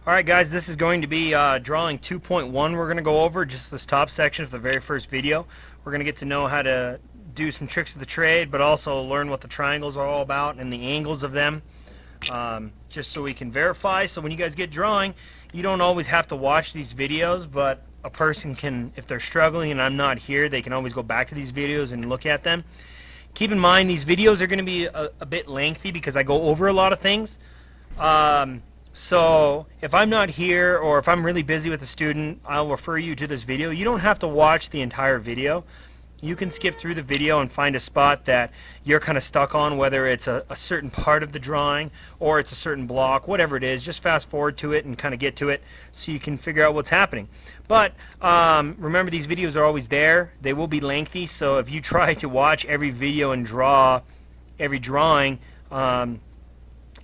Alright guys, this is going to be drawing 2.1 we're going to go over, just this top section of the very first video. We're going to get to know how to do some tricks of the trade, but also learn what the triangles are all about and the angles of them, just so we can verify. So when you guys get drawing, you don't always have to watch these videos, but a person can, if they're struggling and I'm not here, they can always go back to these videos and look at them. Keep in mind these videos are going to be a bit lengthy because I go over a lot of things. So if I'm not here or if I'm really busy with a student, I'll refer you to this video. You don't have to watch the entire video. You can skip through the video and find a spot that you're kind of stuck on, whether it's a certain part of the drawing or it's a certain block, whatever it is. Just fast forward to it and kind of get to it so you can figure out what's happening. But remember, these videos are always there. They will be lengthy, so if you try to watch every video and draw every drawing,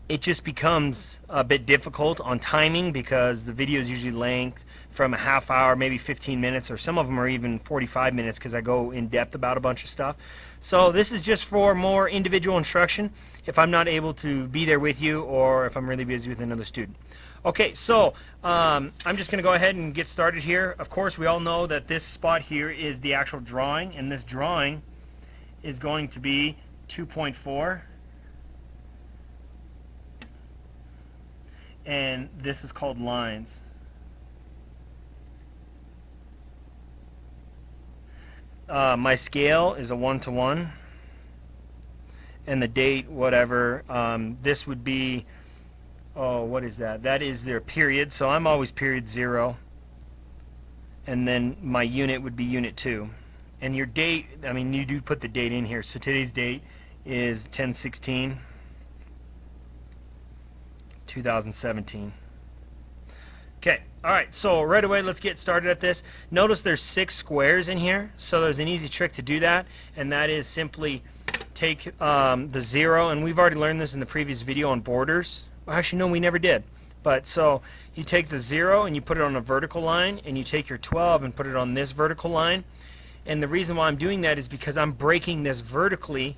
it just becomes a bit difficult on timing because the video is usually length from a half hour, maybe 15 minutes, or some of them are even 45 minutes because I go in depth about a bunch of stuff. So this is just for more individual instruction if I'm not able to be there with you or if I'm really busy with another student. Okay, so I'm just going to go ahead and get started here. Of course, we all know that this spot here is the actual drawing, and this drawing is going to be 2.4. And this is called lines. My scale is a 1-to-1, and the date, whatever, this would be, oh, what is that? That is their period, so I'm always period 0, and then my unit would be unit 2. And your date, I mean, you do put the date in here, so today's date is 10/16. 2017. Okay, alright, so right away let's get started at this. Notice there's 6 squares in here, so there's an easy trick to do that, and that is simply take the 0, and we've already learned this in the previous video on borders. Well, actually, no, we never did. But so you take the 0 and you put it on a vertical line, and you take your 12 and put it on this vertical line. And the reason why I'm doing that is because I'm breaking this vertically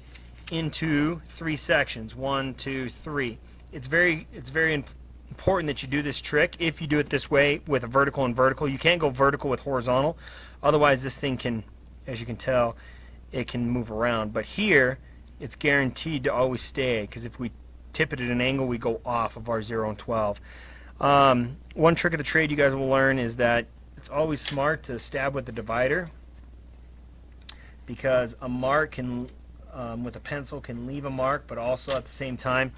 into 3 sections. 1, 2, 3. It's very important that you do this trick if you do it this way with a vertical and vertical. You can't go vertical with horizontal, otherwise this thing can, as you can tell, it can move around. But here it's guaranteed to always stay, because if we tip it at an angle, we go off of our 0 and 12. One trick of the trade you guys will learn is that it's always smart to stab with the divider, because a mark can, with a pencil, can leave a mark, but also at the same time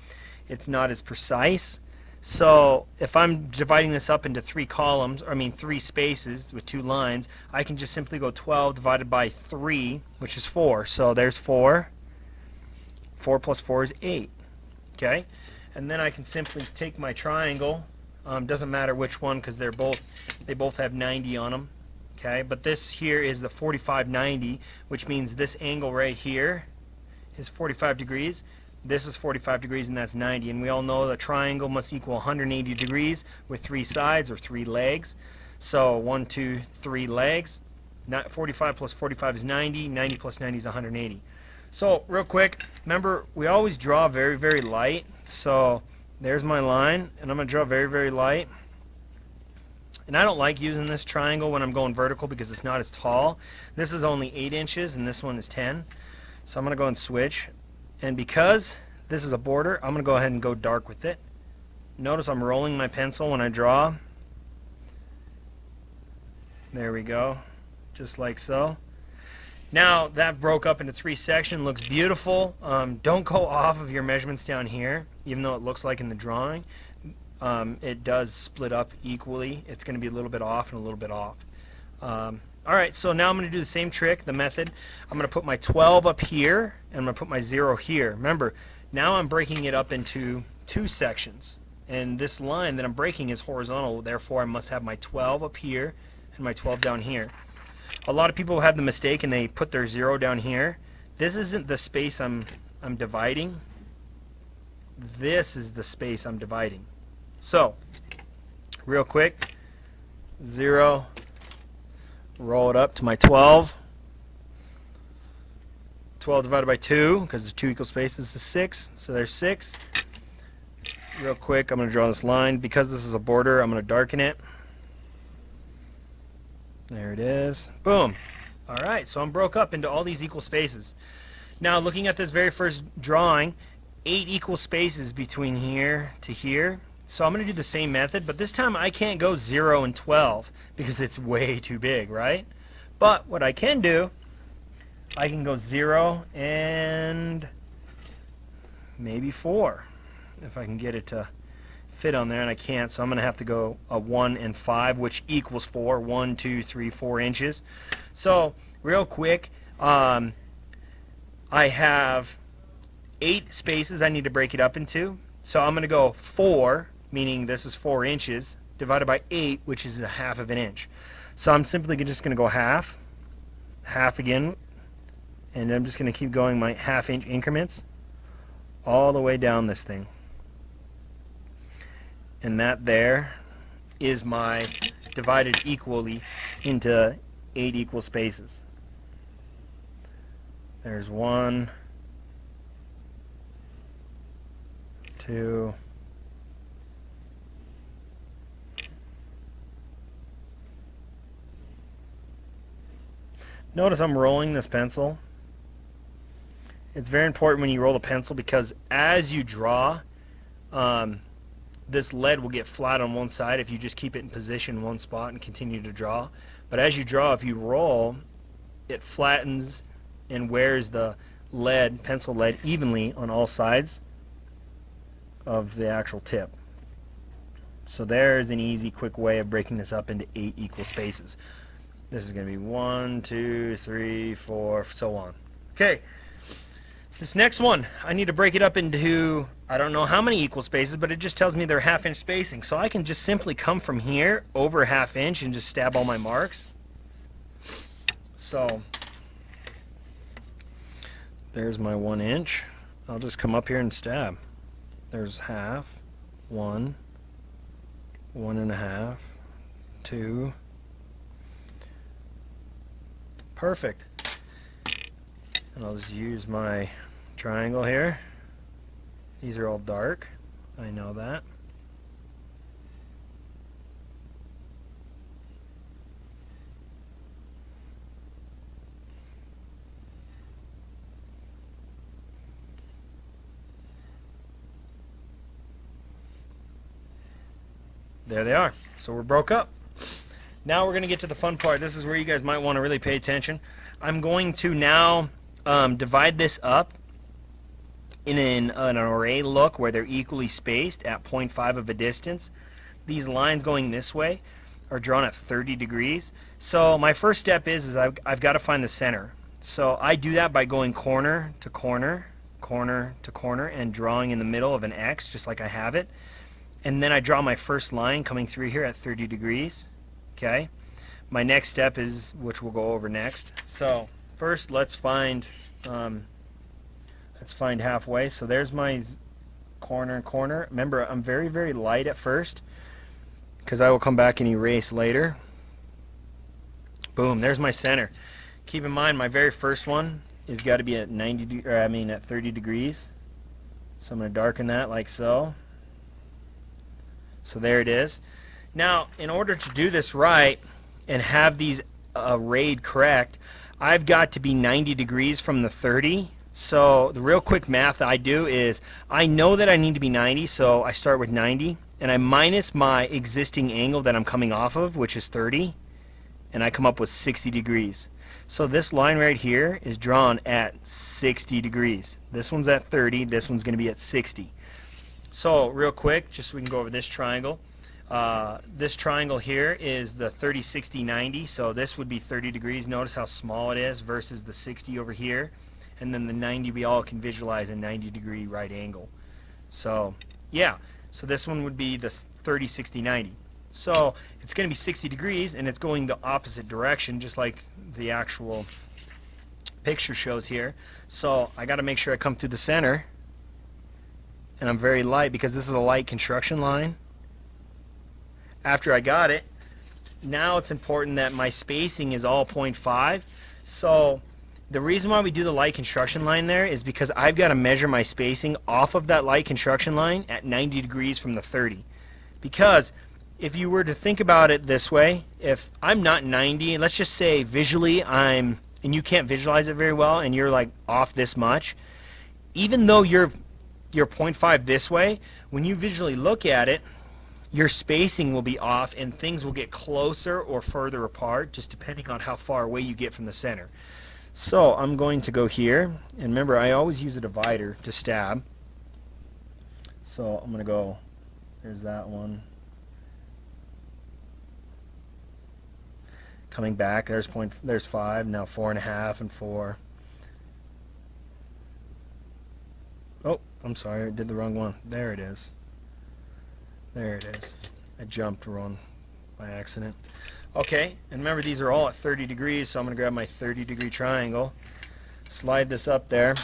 it's not as precise. So if I'm dividing this up into 3 columns, or I mean 3 spaces with 2 lines, I can just simply go 12 divided by 3, which is 4. So there's 4. 4 plus 4 is 8. Okay, and then I can simply take my triangle. Doesn't matter which one, because they both have 90 on them. Okay, but this here is the 45-90, which means this angle right here is 45 degrees. This is 45 degrees, and that's 90. And we all know the triangle must equal 180 degrees with 3 sides, or 3 legs. So 1, 2, 3 legs. 45 plus 45 is 90. 90 plus 90 is 180. So real quick, remember, we always draw very, very light. So there's my line, and I'm going to draw very, very light. And I don't like using this triangle when I'm going vertical because it's not as tall. This is only 8 inches, and this one is 10. So I'm going to go and switch. And because this is a border, I'm going to go ahead and go dark with it. Notice I'm rolling my pencil when I draw. There we go. Just like so. Now that broke up into 3 sections. Looks beautiful. Don't go off of your measurements down here, even though it looks like in the drawing. It does split up equally. It's going to be a little bit off and a little bit off. Alright, so now I'm going to do the same trick, the method. I'm going to put my 12 up here, and I'm going to put my 0 here. Remember, now I'm breaking it up into 2 sections. And this line that I'm breaking is horizontal, therefore I must have my 12 up here and my 12 down here. A lot of people have the mistake and they put their 0 down here. This isn't the space I'm dividing. This is the space I'm dividing. So, real quick, 0, roll it up to my 12. 12 divided by 2, because the 2 equal spaces is 6, so there's 6. real quick, I'm going to draw this line. Because this is a border, I'm going to darken it. There it is. Boom. All right, so I'm broke up into all these equal spaces. Now, looking at this very first drawing, 8 equal spaces between here to here. So I'm going to do the same method, but this time I can't go 0 and 12 because it's way too big, right? But what I can do, I can go 0 and maybe 4 if I can get it to fit on there, and I can't, so I'm going to have to go a 1 and 5, which equals 4. 1, 2, 3, 4 inches. So real quick, I have 8 spaces I need to break it up into. So I'm going to go 4, meaning this is 4 inches, divided by 8, which is a half of an inch. So I'm simply just going to go half again, and I'm just going to keep going my half-inch increments all the way down this thing. And that there is my divided equally into 8 equal spaces. There's 1, 2, notice I'm rolling this pencil. It's very important when you roll the pencil because as you draw, this lead will get flat on one side if you just keep it in position in one spot and continue to draw. But as you draw, if you roll, it flattens and wears the lead, pencil lead, evenly on all sides of the actual tip. So there's an easy, quick way of breaking this up into 8 equal spaces. This is going to be 1, 2, 3, 4, so on. Okay. This next one, I need to break it up into, I don't know how many equal spaces, but it just tells me they're half-inch spacing. So I can just simply come from here over a half-inch and just stab all my marks. So there's my 1 inch. I'll just come up here and stab. There's half, 1, 1.5, 2. Perfect. And I'll just use my triangle here. These are all dark. I know that. There they are. So we're broke up. Now we're going to get to the fun part. This is where you guys might want to really pay attention. I'm going to now divide this up in an array look where they're equally spaced at 0.5 of a distance. These lines going this way are drawn at 30 degrees. So my first step is I've got to find the center. So I do that by going corner to corner, corner to corner, and drawing in the middle of an X just like I have it. And then I draw my first line coming through here at 30 degrees. Okay. My next step is, which we'll go over next. So first let's find halfway. So there's my corner. Remember, I'm very, very light at first because I will come back and erase later. Boom, there's my center. Keep in mind my very first one is got to be at at 30 degrees. So I'm going to darken that like so. So there it is. Now, in order to do this right and have these arrayed correct, I've got to be 90 degrees from the 30. So the real quick math that I do is I know that I need to be 90, so I start with 90, and I minus my existing angle that I'm coming off of, which is 30, and I come up with 60 degrees. So this line right here is drawn at 60 degrees. This one's at 30, this one's going to be at 60. So real quick, just so we can go over this triangle. This triangle here is the 30, 60, 90, so this would be 30 degrees. Notice how small it is versus the 60 over here. And then the 90, we all can visualize a 90-degree right angle. So, yeah. So this one would be the 30, 60, 90. So it's going to be 60 degrees, and it's going the opposite direction, just like the actual picture shows here. So I got to make sure I come through the center. And I'm very light because this is a light construction line. After I got it, now it's important that my spacing is all 0.5. So The reason why we do the light construction line there is because I've got to measure my spacing off of that light construction line at 90 degrees from the 30. Because if you were to think about it this way, if I'm not 90, and let's just say visually and you can't visualize it very well, and you're like off this much, even though you're 0.5 this way, when you visually look at it, your spacing will be off and things will get closer or further apart, just depending on how far away you get from the center. So I'm going to go here, and remember I always use a divider to stab. So I'm going to go, there's that one. Coming back, there's 5, now 4.5 and 4. Oh, I'm sorry, I did the wrong one. There it is. There it is. I jumped wrong by accident. Okay, and remember these are all at 30 degrees, so I'm going to grab my 30-degree triangle, slide this up there.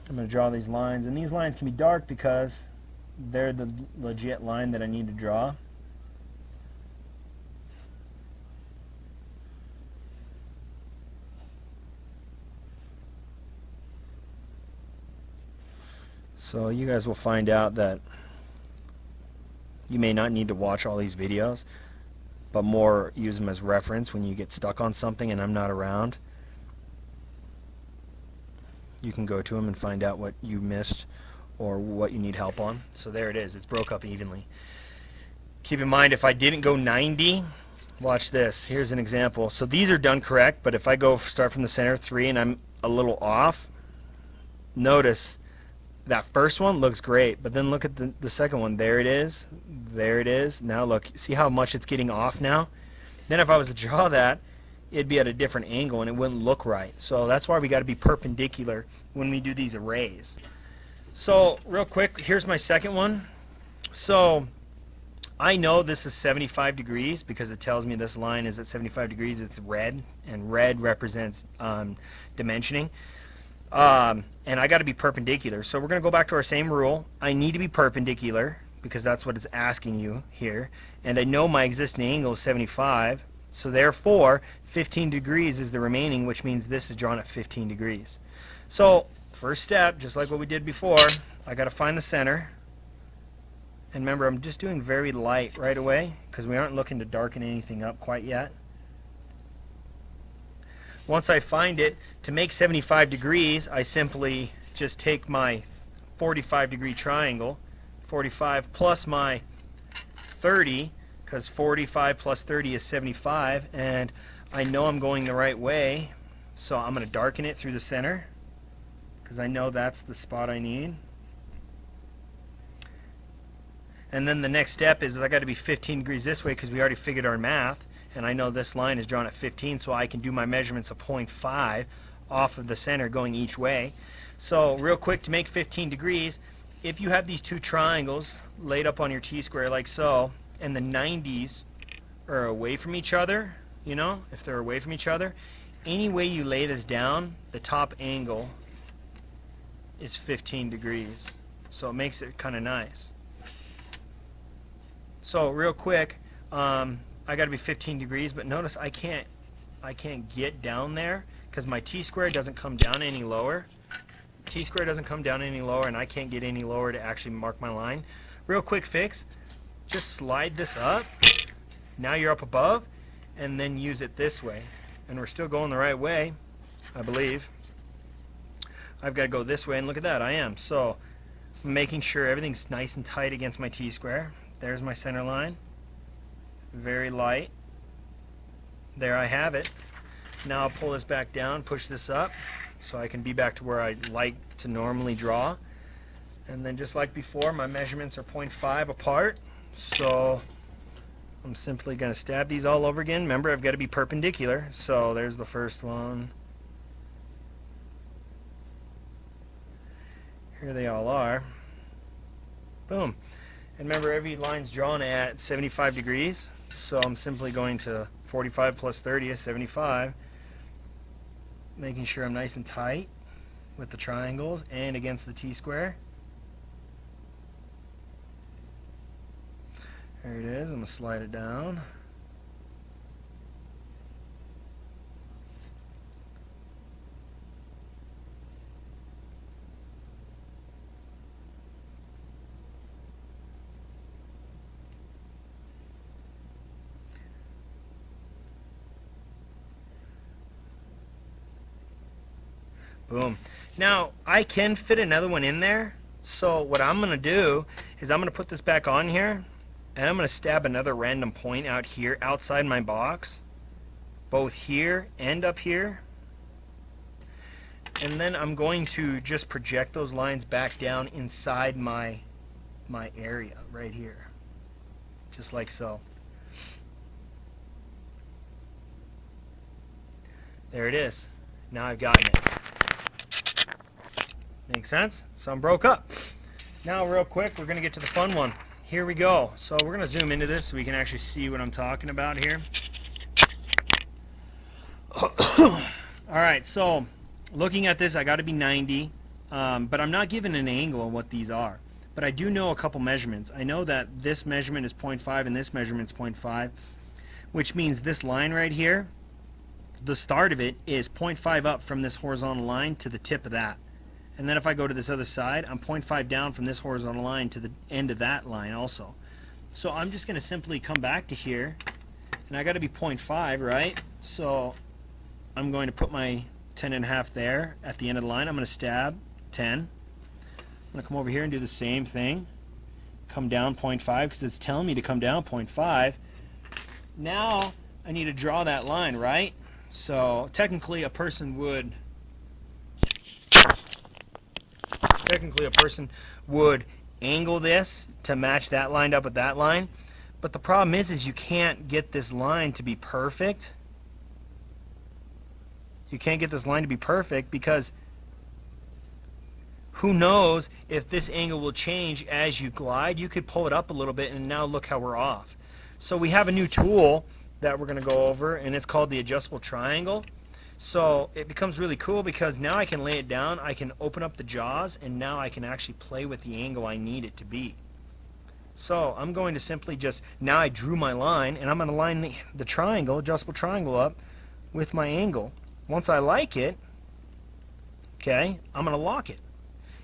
I'm going to draw these lines, and these lines can be dark because they're the legit line that I need to draw. So you guys will find out that you may not need to watch all these videos, but more use them as reference when you get stuck on something and I'm not around. You can go to them and find out what you missed or what you need help on. So there it is. It's broke up evenly. Keep in mind, if I didn't go 90, watch this. Here's an example. So these are done correct, but if I start from the center 3 and I'm a little off, notice that first one looks great, but then look at the second one. There it is. There it is. Now look, see how much it's getting off now? Then if I was to draw that, it'd be at a different angle and it wouldn't look right. So that's why we got to be perpendicular when we do these arrays. So real quick, here's my second one. So I know this is 75 degrees because it tells me this line is at 75 degrees. It's red, and red represents dimensioning. And I got to be perpendicular. So we're going to go back to our same rule. I need to be perpendicular because that's what it's asking you here. And I know my existing angle is 75. So therefore, 15 degrees is the remaining, which means this is drawn at 15 degrees. So first step, just like what we did before, I got to find the center. And remember, I'm just doing very light right away because we aren't looking to darken anything up quite yet. Once I find it, to make 75 degrees, I simply just take my 45-degree triangle, 45 plus my 30, because 45 plus 30 is 75, and I know I'm going the right way, so I'm going to darken it through the center, because I know that's the spot I need. And then the next step is I got to be 15 degrees this way, because we already figured our math. And I know this line is drawn at 15, so I can do my measurements of 0.5 off of the center going each way. So real quick, to make 15 degrees, if you have these two triangles laid up on your T-square like so, and the 90s are away from each other, you know, if they're away from each other, any way you lay this down, the top angle is 15 degrees. So it makes it kind of nice. So real quick, I got to be 15 degrees, but notice I can't get down there because my T-square doesn't come down any lower. T-square doesn't come down any lower, and I can't get any lower to actually mark my line. Real quick fix, just slide this up. Now you're up above, and then use it this way. And we're still going the right way, I believe. I've got to go this way, and look at that, I am. So I'm making sure everything's nice and tight against my T-square. There's my center line. Very light. There I have it. Now I'll pull this back down, push this up so I can be back to where I like to normally draw. And then just like before, my measurements are 0.5 apart. So I'm simply going to stab these all over again. Remember, I've got to be perpendicular. So there's the first one. Here they all are. Boom. And remember, every line's drawn at 75 degrees. So I'm simply going to 45 plus 30 is 75, making sure I'm nice and tight with the triangles and against the T-square. There it is. I'm going to slide it down. Boom. Now, I can fit another one in there. So what I'm going to do is I'm going to put this back on here, and I'm going to stab another random point out here outside my box, both here and up here. And then I'm going to just project those lines back down inside my area right here, just like so. There it is. Now I've gotten it. Makes sense? So I'm broke up. Now real quick, we're going to get to the fun one. Here we go. So we're going to zoom into this so we can actually see what I'm talking about here. Alright, so looking at this, I got to be 90, but I'm not given an angle on what these are. But I do know a couple measurements. I know that this measurement is 0.5 and this measurement is 0.5, which means this line right here, the start of it is 0.5 up from this horizontal line to the tip of that. And then if I go to this other side, I'm 0.5 down from this horizontal line to the end of that line also. So I'm just going to simply come back to here, and I got to be 0.5, right? So I'm going to put my 10.5 there at the end of the line. I'm going to stab 10. I'm going to come over here and do the same thing. Come down 0.5 because it's telling me to come down 0.5. Now I need to draw that line, right? So technically a person would angle this to match that line up with that line. But the problem is you can't get this line to be perfect. You can't get this line to be perfect because who knows if this angle will change as you glide. You could pull it up a little bit and now look how we're off. So we have a new tool that we're going to go over, and it's called the adjustable triangle. So it becomes really cool because now I can lay it down, I can open up the jaws, and now I can actually play with the angle I need it to be. So I'm going to simply just, now I drew my line, and I'm going to line the triangle, adjustable triangle up with my angle. Once I like it, okay, I'm going to lock it.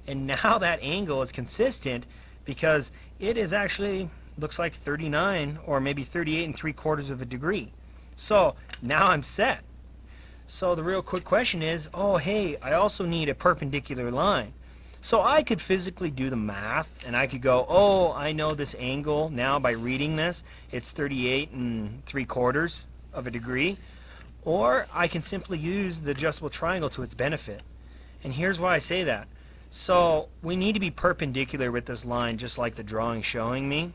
And now that angle is consistent because it is actually, looks like 39 or maybe 38 3/4 of a degree. So now I'm set. So the real quick question is, oh hey, I also need a perpendicular line. So I could physically do the math and I could go, oh, I know this angle now by reading this. It's 38 3/4 of a degree. Or I can simply use the adjustable triangle to its benefit. And here's why I say that. So we need to be perpendicular with this line just like the drawing showing me.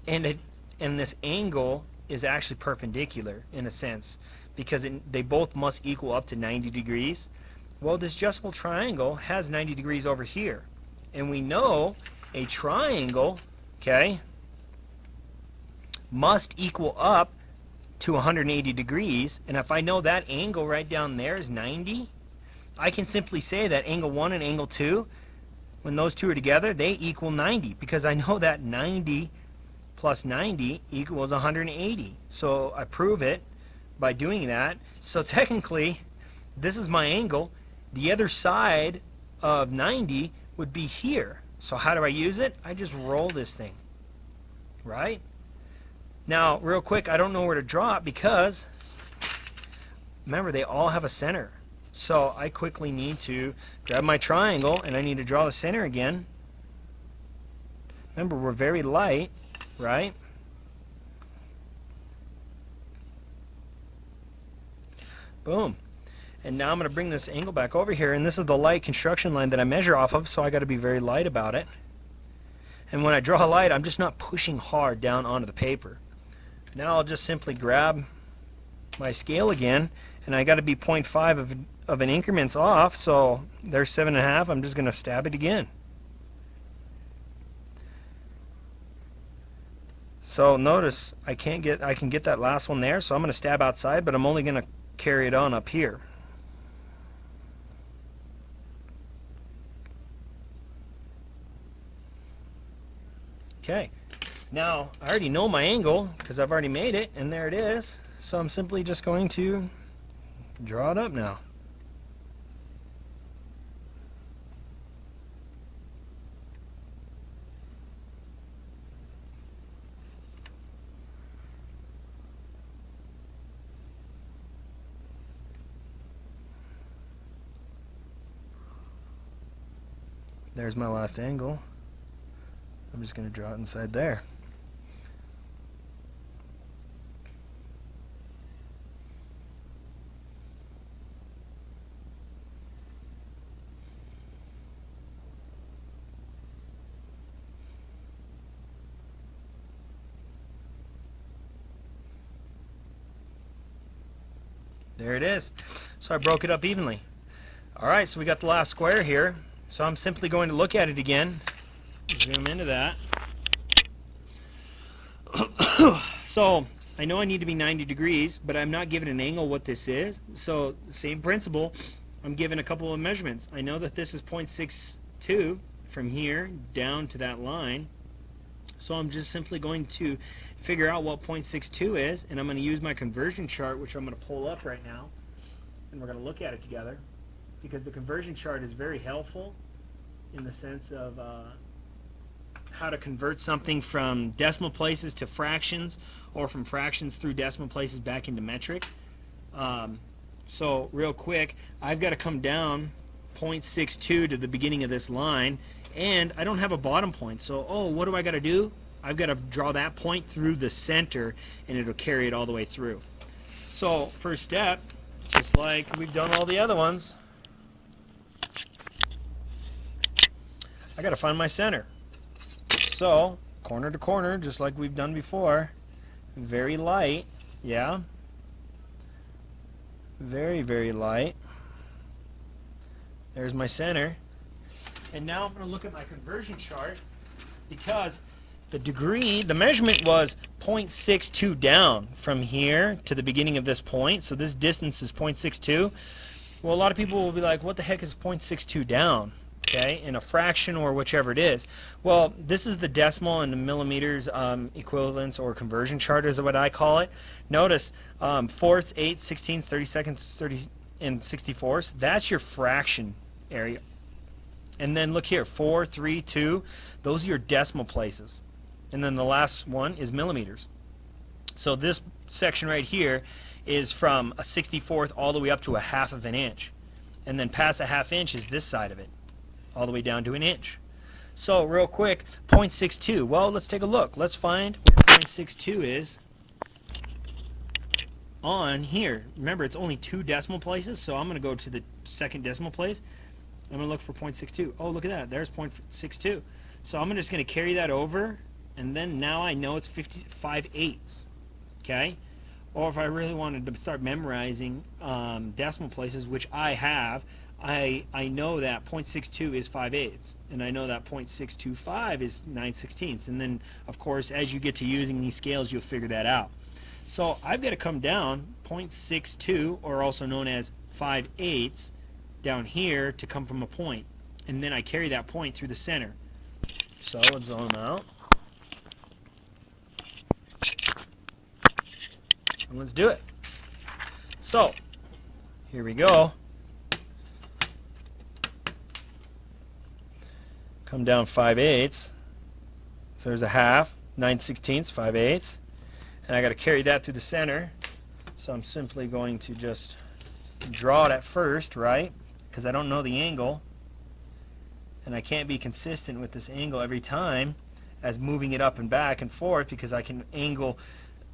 And this angle is actually perpendicular in a sense because they both must equal up to 90 degrees. Well, this adjustable triangle has 90 degrees over here. And we know a triangle, okay, must equal up to 180 degrees. And if I know that angle right down there is 90, I can simply say that angle 1 and angle 2, when those two are together, they equal 90 because I know that 90 plus 90 equals 180. So I prove it by doing that. So technically, this is my angle. The other side of 90 would be here. So how do I use it? I just roll this thing, right? Now, real quick, I don't know where to draw it because, remember, they all have a center. So I quickly need to grab my triangle and I need to draw the center again. Remember, we're very light, right? Boom. And now I'm going to bring this angle back over here, and this is the light construction line that I measure off of, so I got to be very light about it. And when I draw a light, I'm just not pushing hard down onto the paper. Now I'll just simply grab my scale again, and I got to be 0.5 of an increments off, so there's 7.5. I'm just going to stab it again. So notice I can get that last one there, so I'm going to stab outside, but I'm only going to carry it on up here. Okay, now I already know my angle because I've already made it, and there it is. So I'm simply just going to draw it up now. There's my last angle. I'm just going to draw it inside there. There it is. So I broke it up evenly. Alright, so we got the last square here. So I'm simply going to look at it again. Zoom into that. So I know I need to be 90 degrees, but I'm not given an angle what this is. So same principle, I'm given a couple of measurements. I know that this is 0.62 from here down to that line. So I'm just simply going to figure out what 0.62 is, and I'm going to use my conversion chart, which I'm going to pull up right now, and we're going to look at it together, because the conversion chart is very helpful in the sense of how to convert something from decimal places to fractions, or from fractions through decimal places back into metric. So real quick, I've got to come down 0.62 to the beginning of this line, and I don't have a bottom point. So what do I got to do? I've got to draw that point through the center, and it'll carry it all the way through. So first step, just like we've done all the other ones, I got to find my center. So corner to corner, just like we've done before, very light, yeah, very, very light. There's my center. And now I'm going to look at my conversion chart, because the measurement was 0.62 down from here to the beginning of this point. So this distance is 0.62. Well, a lot of people will be like, what the heck is 0.62 down? Okay, in a fraction or whichever it is. Well, this is the decimal and the millimeters equivalence or conversion chart is what I call it. Notice fourths, eighths, sixteenths, 32nds, 30 and 64ths. That's your fraction area. And then look here, 4, 3, 2. Those are your decimal places. And then the last one is millimeters. So this section right here is from a 64th all the way up to 1/2 of an inch. And then past a 1/2 inch is this side of it, all the way down to an inch. So real quick, 0.62. Well, let's take a look. Let's find where 0.62 is on here. Remember, it's only 2 decimal places, so I'm going to go to the second decimal place. I'm going to look for 0.62. Oh, look at that. There's 0.62. So I'm just going to carry that over, and then now I know it's 5/8. Okay? Or if I really wanted to start memorizing decimal places, which I have, I know that 0.62 is 5/8, and I know that 0.625 is 9/16. And then, of course, as you get to using these scales, you'll figure that out. So I've got to come down 0.62, or also known as 5/8, down here to come from a point, and then I carry that point through the center. So let's zoom out, and let's do it. So here we go. Come down 5/8. So there's a 1/2, 9/16, 5/8, and I got to carry that through the center. So I'm simply going to just draw it at first, right? Because I don't know the angle, and I can't be consistent with this angle every time as moving it up and back and forth, because I can angle,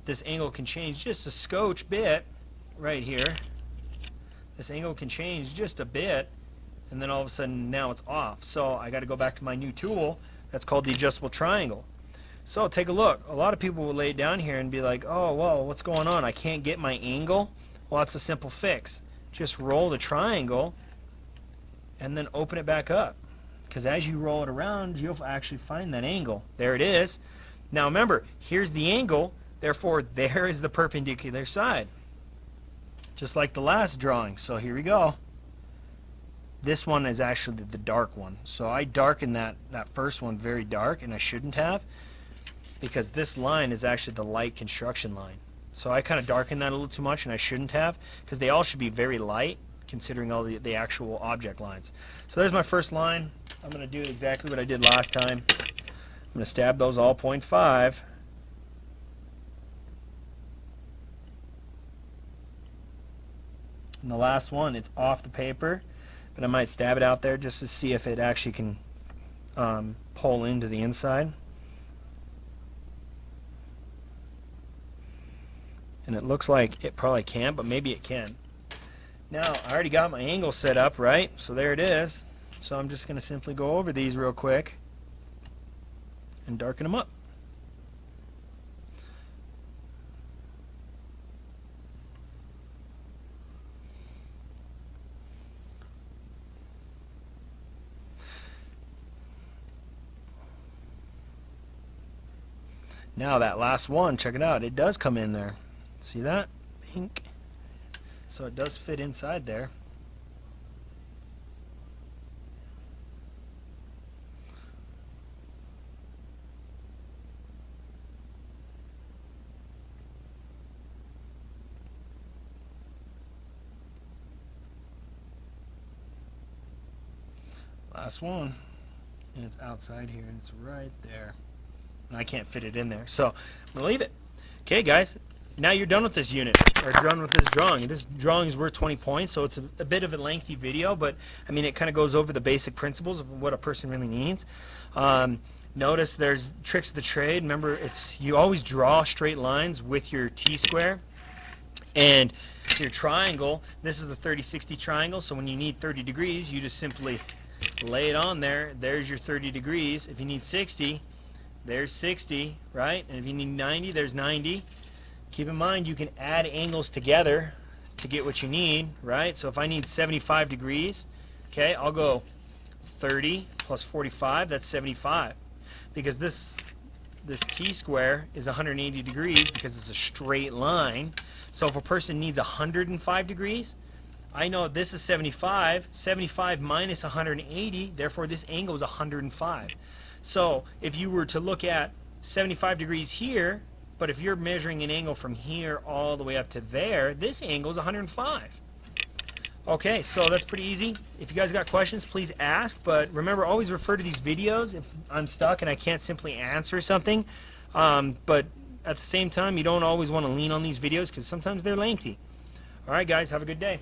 this angle can change just a scotch bit right here. This angle can change just a bit, and then all of a sudden now it's off. So I got to go back to my new tool that's called the adjustable triangle. So take a look. A lot of people will lay it down here and be like, oh, well, what's going on? I can't get my angle. Well, that's a simple fix. Just roll the triangle and then open it back up, because as you roll it around, you'll actually find that angle. There it is. Now remember, here's the angle, therefore there is the perpendicular side, just like the last drawing. So here we go. This one is actually the dark one, so I darkened that first one very dark, and I shouldn't have, because this line is actually the light construction line. So I kind of darkened that a little too much, and I shouldn't have, because they all should be very light considering all the actual object lines. So there's my first line. I'm going to do exactly what I did last time. I'm going to stab those all 0.5. And the last one, it's off the paper, but I might stab it out there just to see if it actually can pull into the inside. And it looks like it probably can't, but maybe it can. Now, I already got my angle set up, right? So there it is. So I'm just going to simply go over these real quick and darken them up. Now that last one, check it out, it does come in there. See that? Pink. So it does fit inside there. Last one. And it's outside here and it's right there. And I can't fit it in there. So I'm going to leave it. Okay, guys. Now you're done with this unit, or done with this drawing. This drawing is worth 20 points, so it's a bit of a lengthy video, but I mean it kind of goes over the basic principles of what a person really needs. Notice there's tricks of the trade. Remember, you always draw straight lines with your T-square and your triangle. This is the 30-60 triangle, so when you need 30 degrees, you just simply lay it on there. There's your 30 degrees. If you need 60, there's 60, right? And if you need 90, there's 90. Keep in mind you can add angles together to get what you need, right? So if I need 75 degrees, okay, I'll go 30 plus 45, that's 75. Because this T-square is 180 degrees because it's a straight line. So if a person needs 105 degrees, I know this is 75. 75 minus 180, therefore this angle is 105. So if you were to look at 75 degrees here, but if you're measuring an angle from here all the way up to there, this angle is 105. Okay, so that's pretty easy. If you guys got questions, please ask. But remember, always refer to these videos if I'm stuck and I can't simply answer something. But at the same time, you don't always want to lean on these videos because sometimes they're lengthy. All right, guys, have a good day.